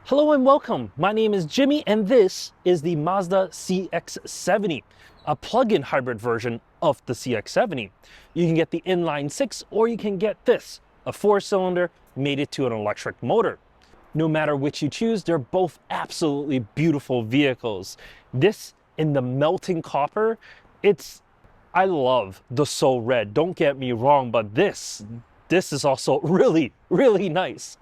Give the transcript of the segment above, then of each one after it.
Hello and welcome. My name is Jimmy and this is the Mazda CX-70, a plug-in hybrid version of the CX-70. You can get the inline 6 or you can get this, a 4-cylinder mated to an electric motor. No matter which you choose, they're both absolutely beautiful vehicles. This in the melting copper, I love the So Red, don't get me wrong, but this is also really nice.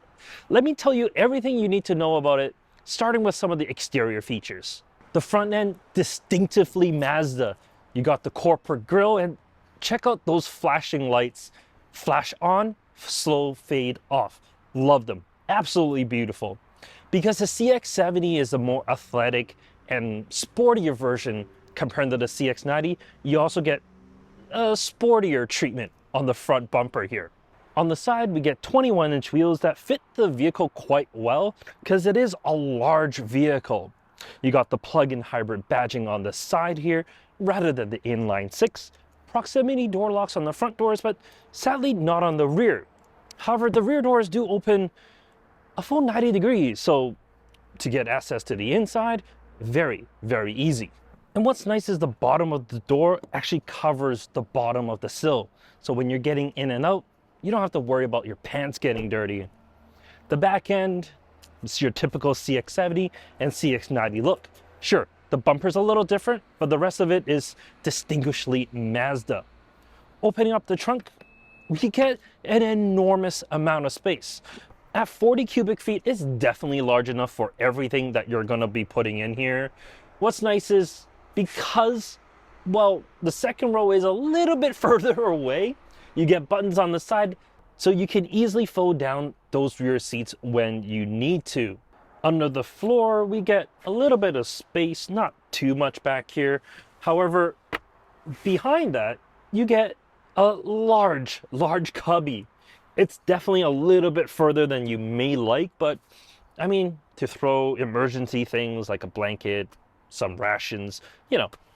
Let me tell you everything you need to know about it, starting with some of the exterior features. The front end, distinctively Mazda. You got the corporate grille, and check out those flashing lights. Flash on, slow fade off. Love them. Absolutely beautiful. Because the CX-70 is a more athletic and sportier version compared to the CX-90, you also get a sportier treatment on the front bumper here. On the side, we get 21-inch wheels that fit the vehicle quite well because it is a large vehicle. You got the plug-in hybrid badging on the side here rather than the inline 6. Proximity door locks on the front doors, but sadly not on the rear. However, the rear doors do open a full 90 degrees, so to get access to the inside, very easy. And what's nice is the bottom of the door actually covers the bottom of the sill. So when you're getting in and out, you don't have to worry about your pants getting dirty. The back end, it's your typical CX-70 and CX-90 look. Sure, the bumper's a little different, but the rest of it is distinguishedly Mazda. Opening up the trunk, we get an enormous amount of space. At 40 cubic feet, it's definitely large enough for everything that you're gonna be putting in here. What's nice is because, well, the second row is a little bit further away, you get buttons on the side, so you can easily fold down those rear seats when you need to. Under the floor, we get a little bit of space, not too much back here. However, behind that, you get a large cubby. It's definitely a little bit further than you may like, but I mean, to throw emergency things like a blanket, some rations,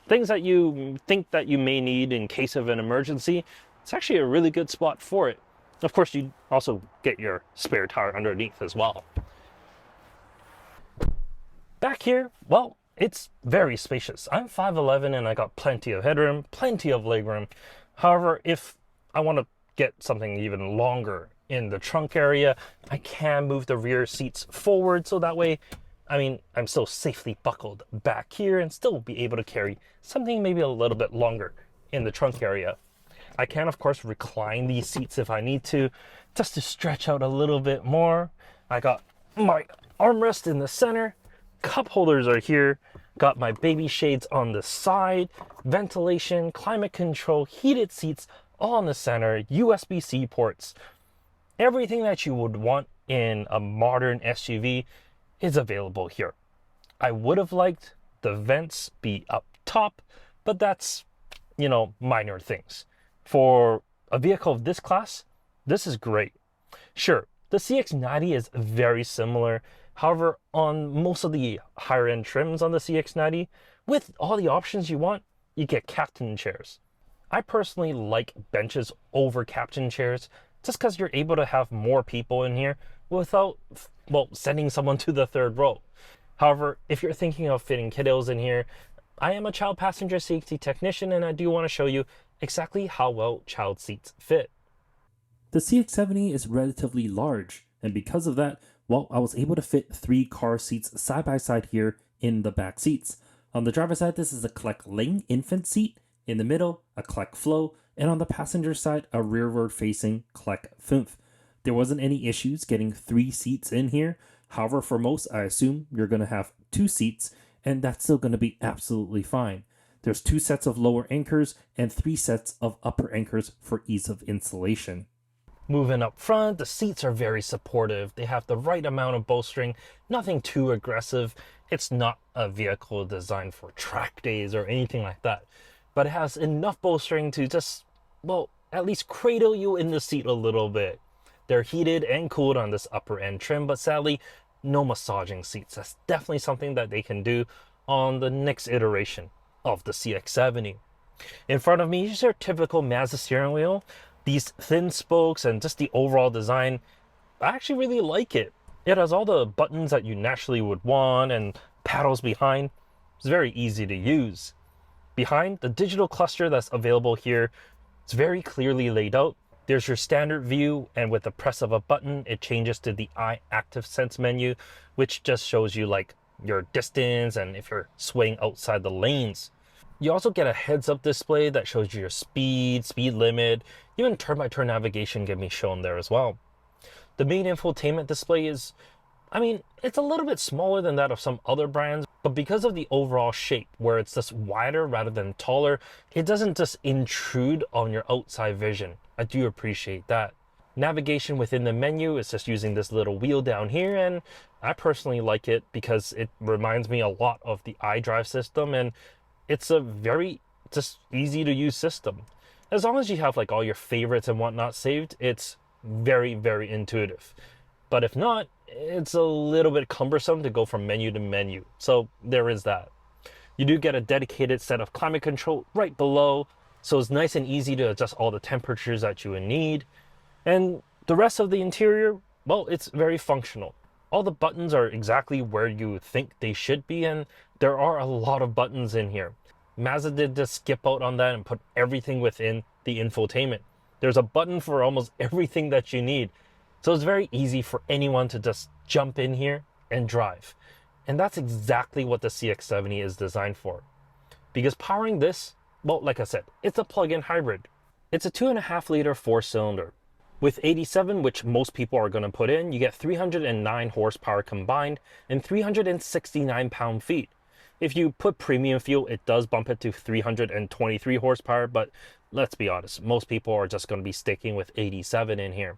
things that you think that you may need in case of an emergency, it's actually a really good spot for it. Of course, you also get your spare tire underneath as well. Back here, well, it's very spacious. I'm 5'11" and I got plenty of headroom, plenty of legroom. However, if I want to get something even longer in the trunk area, I can move the rear seats forward so that way, I'm still safely buckled back here and still be able to carry something maybe a little bit longer in the trunk area. I can, of course, recline these seats if I need to, just to stretch out a little bit more. I got my armrest in the center, cup holders are here, got my baby shades on the side, ventilation, climate control, heated seats, all in the center, USB-C ports. Everything that you would want in a modern SUV is available here. I would have liked the vents be up top, but that's, minor things. For a vehicle of this class, this is great. Sure, the CX-90 is very similar. However, on most of the higher end trims on the CX-90, with all the options you want, you get captain chairs. I personally like benches over captain chairs just because you're able to have more people in here without, sending someone to the third row. However, if you're thinking of fitting kiddos in here, I am a child passenger safety technician and I do want to show you exactly how well child seats fit. The CX-70 is relatively large, and because of that, I was able to fit 3 car seats side by side here in the back seats. On the driver's side, this is a Collect Ling infant seat. In the middle, a Collect Flow, and on the passenger side, a rearward-facing Collect Fünf. There wasn't any issues getting 3 seats in here. However, for most, I assume you're going to have 2 seats, and that's still going to be absolutely fine. There's 2 sets of lower anchors and 3 sets of upper anchors for ease of installation. Moving up front, the seats are very supportive. They have the right amount of bolstering, nothing too aggressive. It's not a vehicle designed for track days or anything like that, but it has enough bolstering to just, at least cradle you in the seat a little bit. They're heated and cooled on this upper end trim, but sadly, no massaging seats. That's definitely something that they can do on the next iteration of the CX-70. In front of me is your typical Mazda steering wheel. These thin spokes and just the overall design, I actually really like it. It has all the buttons that you naturally would want and paddles behind. It's very easy to use. Behind, the digital cluster that's available here, it's very clearly laid out. There's your standard view, and with the press of a button, it changes to the i-Activ Sense menu, which just shows you like your distance and if you're swaying outside the lanes. You also get a heads-up display that shows you your speed limit, even turn-by-turn navigation can be shown there as well. The main infotainment display is, I mean, it's a little bit smaller than that of some other brands, but because of the overall shape, where it's just wider rather than taller, it doesn't just intrude on your outside vision. I do appreciate that. Navigation within the menu is just using this little wheel down here, and I personally like it because it reminds me a lot of the iDrive system, and it's a very just easy to use system. As long as you have like all your favorites and whatnot saved, it's very, very intuitive. But if not, it's a little bit cumbersome to go from menu to menu. So there is that. You do get a dedicated set of climate control right below, so it's nice and easy to adjust all the temperatures that you would need. And the rest of the interior, well, it's very functional. All the buttons are exactly where you think they should be, and there are a lot of buttons in here. Mazda did just skip out on that and put everything within the infotainment. There's a button for almost everything that you need. So it's very easy for anyone to just jump in here and drive. And that's exactly what the CX-70 is designed for. Because powering this, well, like I said, it's a plug-in hybrid. It's a 2.5-liter 4-cylinder. With 87, which most people are going to put in, you get 309 horsepower combined and 369 pound-feet. If you put premium fuel, it does bump it to 323 horsepower, but let's be honest, most people are just going to be sticking with 87 in here.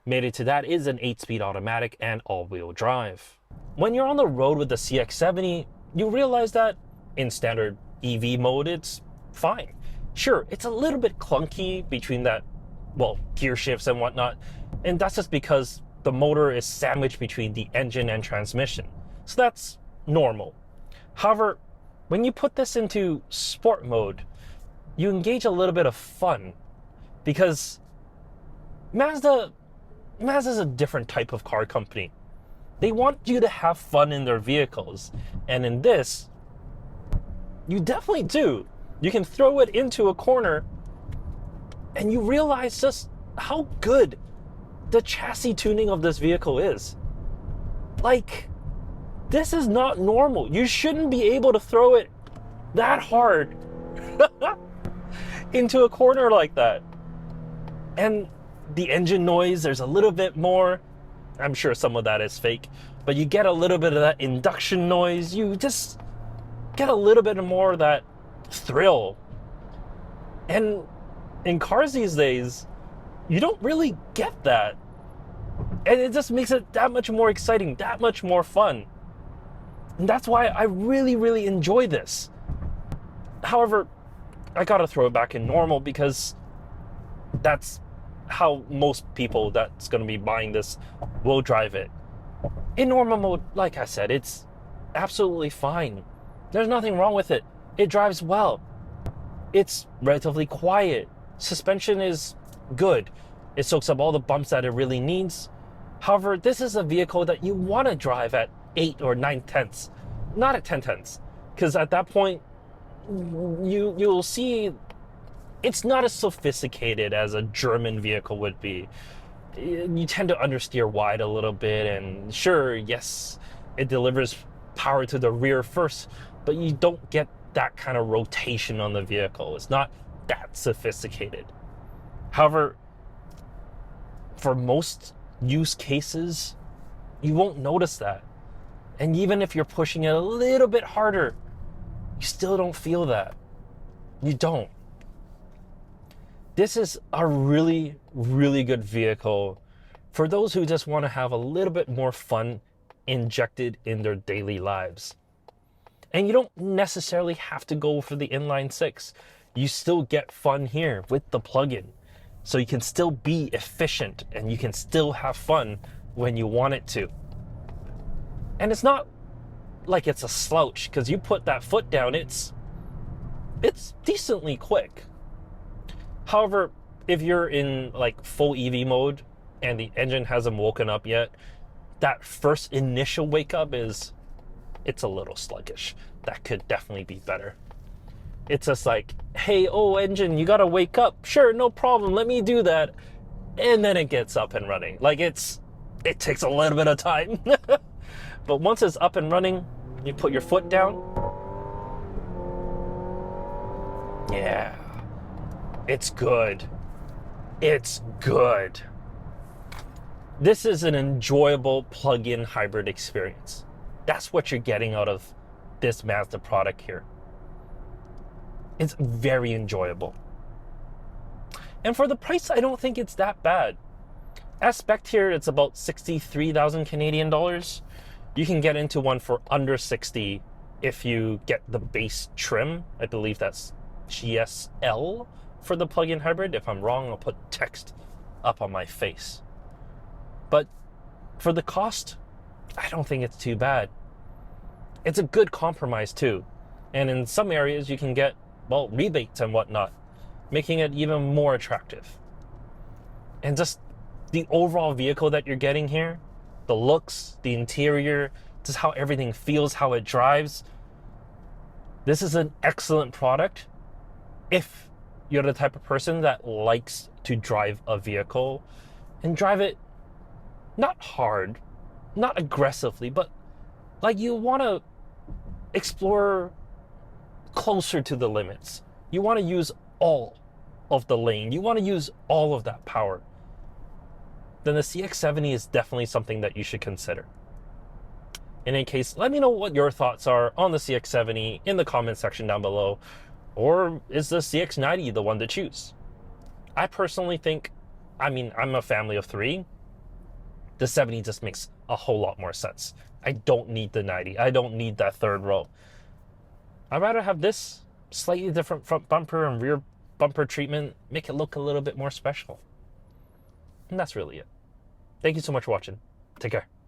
Mated to that is an 8-speed automatic and all-wheel drive. When you're on the road with the CX-70, you realize that in standard EV mode, it's fine. Sure, it's a little bit clunky between that, well, gear shifts and whatnot, and that's just because the motor is sandwiched between the engine and transmission. So that's normal. However, when you put this into sport mode, you engage a little bit of fun because Mazda's a different type of car company. They want you to have fun in their vehicles. And in this, you definitely do. You can throw it into a corner and you realize just how good the chassis tuning of this vehicle is. Like, this is not normal. You shouldn't be able to throw it that hard into a corner like that. And the engine noise, there's a little bit more. I'm sure some of that is fake, but you get a little bit of that induction noise. You just get a little bit more of that thrill. And in cars these days, you don't really get that. And it just makes it that much more exciting, that much more fun. And that's why I really, really enjoy this. However, I gotta throw it back in normal because that's how most people that's gonna be buying this will drive it. In normal mode, like I said, it's absolutely fine. There's nothing wrong with it. It drives well. It's relatively quiet. Suspension is good. It soaks up all the bumps that it really needs. However, this is a vehicle that you want to drive at 8 or 9 tenths, not at 10 tenths, because at that point, you'll see it's not as sophisticated as a German vehicle would be. You tend to understeer wide a little bit, and sure, yes, it delivers power to the rear first, but you don't get that kind of rotation on the vehicle. It's not that sophisticated. However, for most use cases, you won't notice that. And even if you're pushing it a little bit harder, you still don't feel that. You don't. This is a really, really good vehicle for those who just want to have a little bit more fun injected in their daily lives. And you don't necessarily have to go for the inline six. You still get fun here with the plug-in. So you can still be efficient and you can still have fun when you want it to. And it's not like it's a slouch, because you put that foot down, it's decently quick. However, if you're in like full EV mode and the engine hasn't woken up yet, that first initial wake up it's a little sluggish. That could definitely be better. It's just like, hey, oh, engine, you gotta wake up. Sure, no problem, let me do that. And then it gets up and running. Like, it takes a little bit of time. But once it's up and running, you put your foot down. Yeah, it's good. It's good. This is an enjoyable plug-in hybrid experience. That's what you're getting out of this Mazda product here. It's very enjoyable. And for the price, I don't think it's that bad. As spec here, it's about 63,000 Canadian dollars. You can get into one for under 60 if you get the base trim. I believe that's GSL for the plug-in hybrid. If I'm wrong, I'll put text up on my face. But for the cost, I don't think it's too bad. It's a good compromise too. And in some areas you can get, well, rebates and whatnot, making it even more attractive. And just the overall vehicle that you're getting here, the looks, the interior, just how everything feels, how it drives. This is an excellent product if you're the type of person that likes to drive a vehicle and drive it not hard, not aggressively, but like you want to explore closer to the limits. You want to use all of the lane. You want to use all of that power. Then the CX-70 is definitely something that you should consider. In any case, let me know what your thoughts are on the CX-70 in the comment section down below. Or is the CX-90 the one to choose? I personally think, I'm a family of three. The 70 just makes a whole lot more sense. I don't need the 90. I don't need that third row. I'd rather have this slightly different front bumper and rear bumper treatment, make it look a little bit more special. And that's really it. Thank you so much for watching. Take care.